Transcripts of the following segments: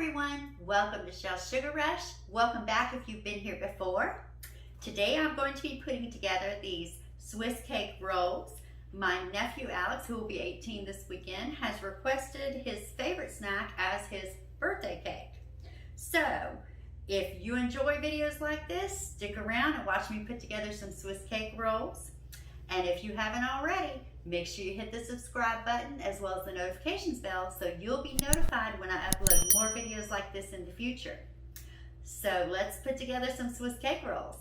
everyone, welcome to Shell's Sugar Rush. Welcome back if you've been here before. Today I'm going to be putting together these Swiss cake rolls. My nephew Alex, who will be 18 this weekend, has requested his favorite snack as his birthday cake. So if you enjoy videos like this, stick around and watch me put together some Swiss cake rolls. And if you haven't already, make sure you hit the subscribe button as well as the notifications bell so you'll be notified when I upload more videos like this in the future. So let's put together some Swiss cake rolls.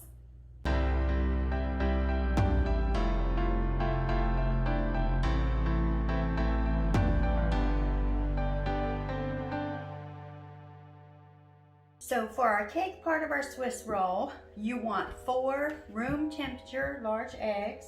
So for our cake part of our Swiss roll, you want 4 room temperature large eggs.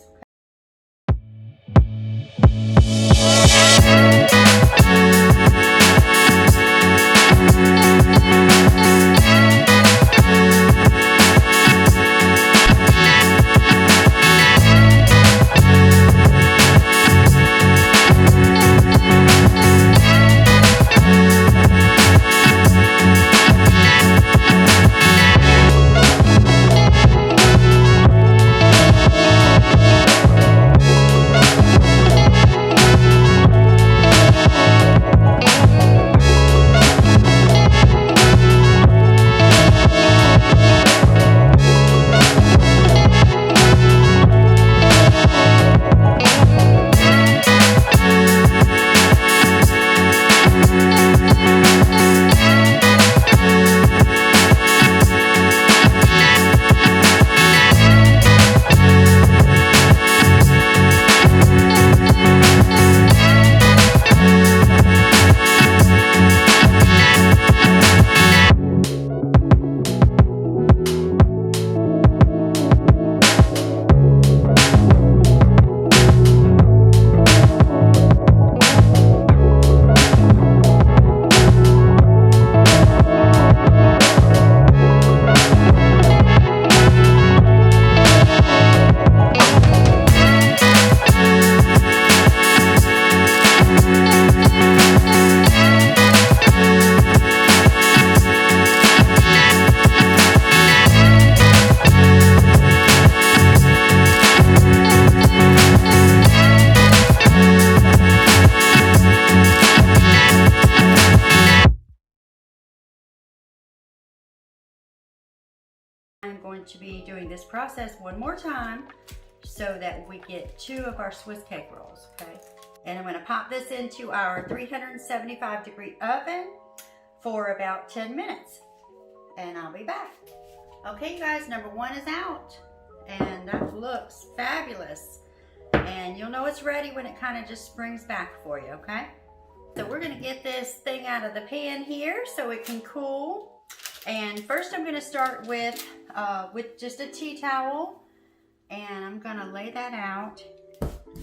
I'm going to be doing this process one more time so that we get 2 of our Swiss cake rolls, okay? And I'm going to pop this into our 375-degree oven for about 10 minutes. And I'll be back. Okay, you guys, number 1 is out. And that looks fabulous. And you'll know it's ready when it kind of just springs back for you, okay? So we're going to get this thing out of the pan here so it can cool. And first I'm going to start with just a tea towel, and I'm going to lay that out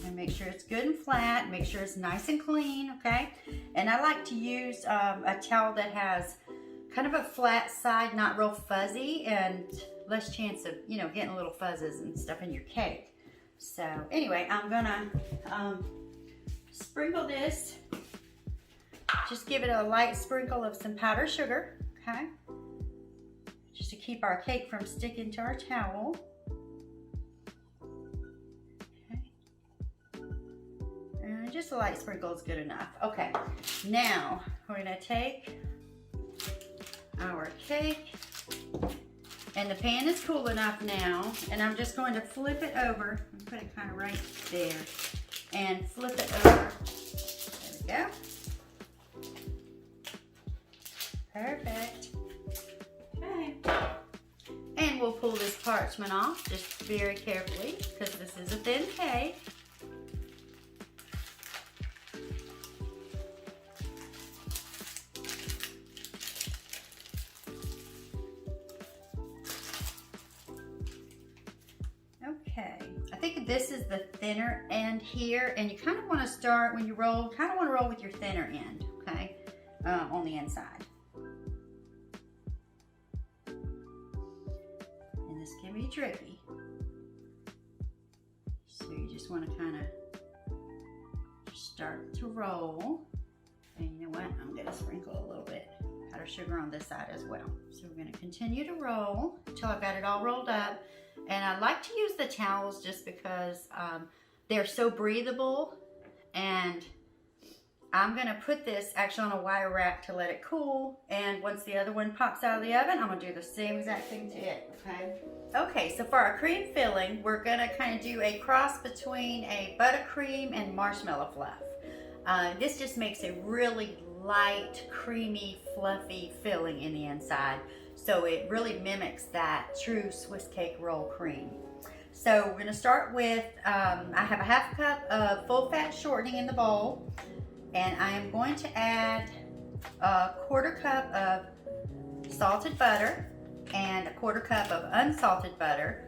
and make sure it's good and flat, make sure it's nice and clean, okay? And I like to use a towel that has kind of a flat side, not real fuzzy, and less chance of, you know, getting little fuzzes and stuff in your cake. So anyway, I'm going to sprinkle this, just give it a light sprinkle of some powdered sugar, okay? Just to keep our cake from sticking to our towel. Okay. And just a light sprinkle is good enough. Okay, now we're gonna take our cake, and the pan is cool enough now, and I'm just going to flip it over and put it kind of right there, and flip it over. There we go. Perfect. And we'll pull this parchment off just very carefully because this is a thin cake. Okay, I think this is the thinner end here, and you kind of want to start when you roll, kind of want to roll with your thinner end, okay, on the inside. This can be tricky. So you just want to kind of start to roll. And you know what? I'm going to sprinkle a little bit powdered sugar on this side as well. So we're gonna continue to roll until I've got it all rolled up. And I like to use the towels just because they're so breathable. And I'm gonna put this actually on a wire rack to let it cool. And once the other one pops out of the oven, I'm gonna do the same exact thing to it, okay? Okay, so for our cream filling, we're gonna kind of do a cross between a buttercream and marshmallow fluff. This just makes a really light, creamy, fluffy filling in the inside. So it really mimics that true Swiss cake roll cream. So we're gonna start with, I have a half cup of full fat shortening in the bowl. And I am going to add a 1/4 cup of salted butter and a 1/4 cup of unsalted butter.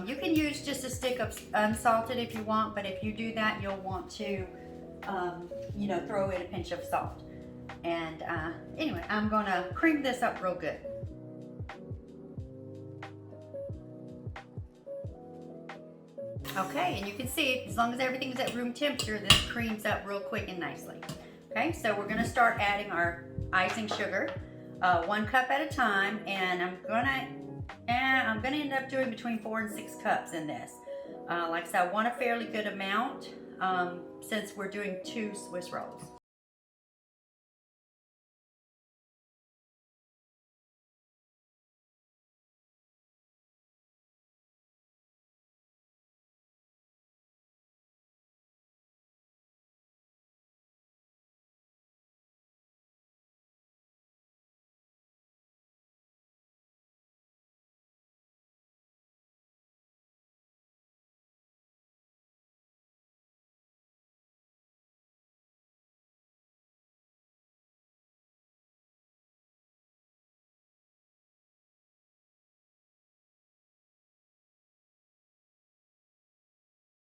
You can use just a stick of unsalted if you want, but if you do that, you'll want to, you know, throw in a pinch of salt. And anyway, I'm gonna cream this up real good. Okay, and you can see, as long as everything's at room temperature, this creams up real quick and nicely. Okay, so we're gonna start adding our icing sugar, 1 cup at a time, and I'm gonna end up doing between 4 and 6 cups in this. Like I said, I want a fairly good amount since we're doing 2 Swiss rolls.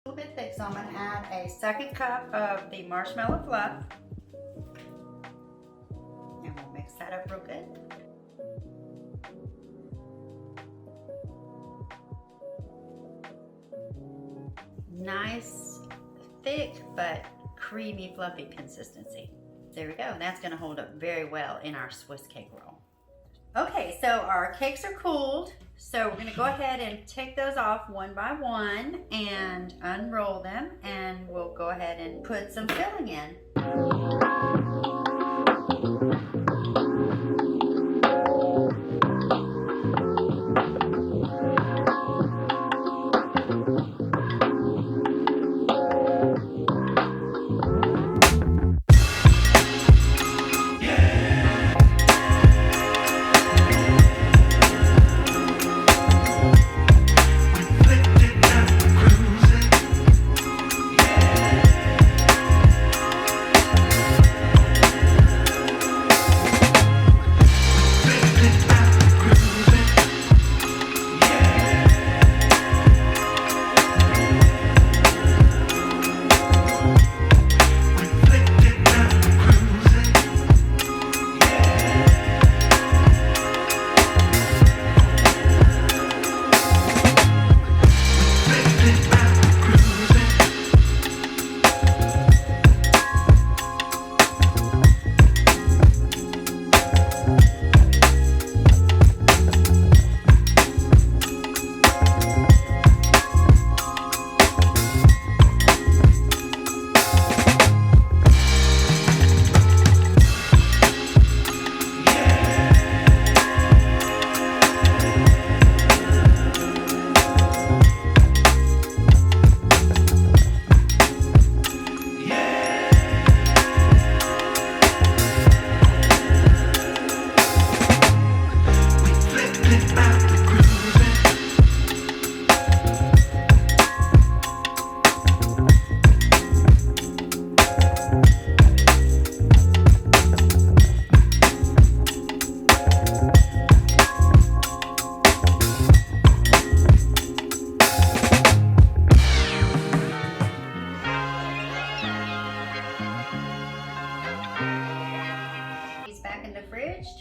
A little bit thick, so I'm going to add a 2nd cup of the marshmallow fluff, and we'll mix that up real good. Nice, thick, but creamy, fluffy consistency. There we go. That's going to hold up very well in our Swiss cake roll. Okay, so our cakes are cooled. So we're going to go ahead and take those off one by one and unroll them, and we'll go ahead and put some filling in.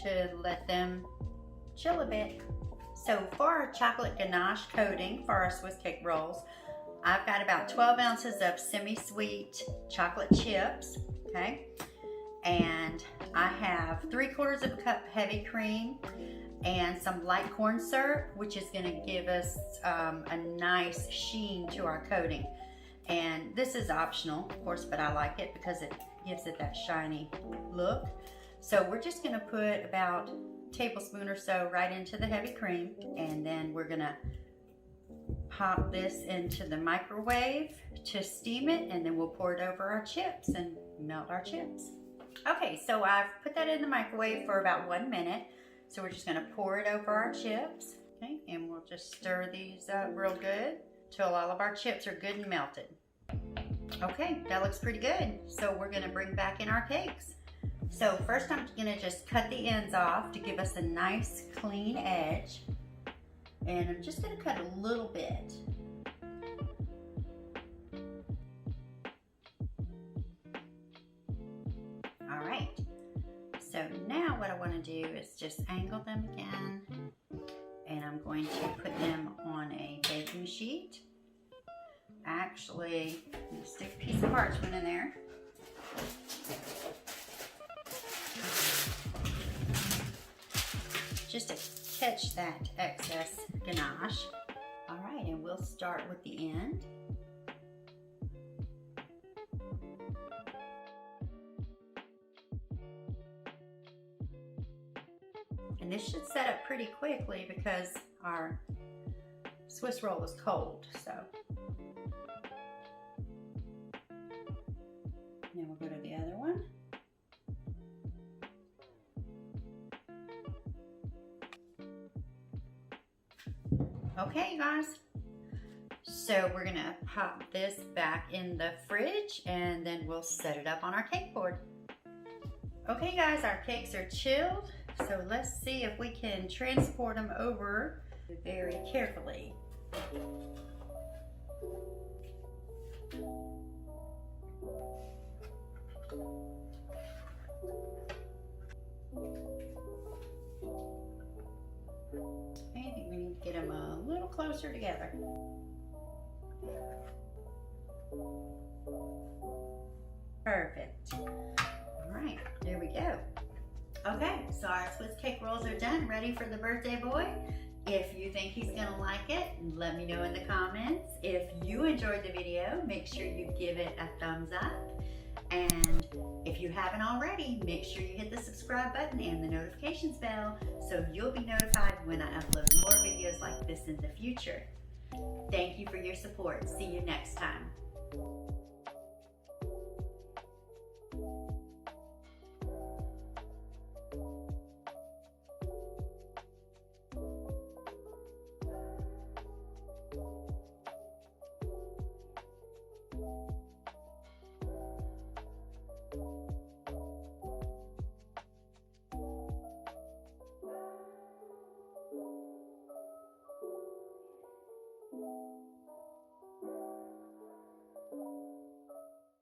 To let them chill a bit. So for our chocolate ganache coating for our Swiss cake rolls, I've got about 12 ounces of semi-sweet chocolate chips, okay? And I have 3/4 of a cup heavy cream and some light corn syrup, which is going to give us a nice sheen to our coating. And this is optional, of course, but I like it because it gives it that shiny look. So we're just going to put about a tablespoon or so right into the heavy cream, and then we're going to pop this into the microwave to steam it, and then we'll pour it over our chips and melt our chips. Okay, so I've put that in the microwave for about 1 minute. So we're just going to pour it over our chips, okay, and we'll just stir these up real good till all of our chips are good and melted. Okay, that looks pretty good. So we're going to bring back in our cakes. So first I'm going to just cut the ends off to give us a nice clean edge. And I'm just going to cut a little bit. All right. So now what I want to do is just angle them again, and I'm going to put them on a baking sheet. Actually, I'm going to stick a piece of parchment in there. Just to catch that excess ganache. All right, and we'll start with the end. And this should set up pretty quickly because our Swiss roll is cold, so. Now we'll go to the other one. Okay, you guys. So we're gonna pop this back in the fridge, and then we'll set it up on our cake board. Okay guys, our cakes are chilled. So let's see if we can transport them over very carefully. I think we need to get them a little closer together. Perfect. All right, there we go. Okay, so our Swiss cake rolls are done, ready for the birthday boy. If you think he's gonna like it, let me know in the comments. If you enjoyed the video, make sure you give it a thumbs up. And if you haven't already, make sure you hit the subscribe button and the notifications bell so you'll be notified when I upload more videos like this in the future. Thank you for your support. See you next time.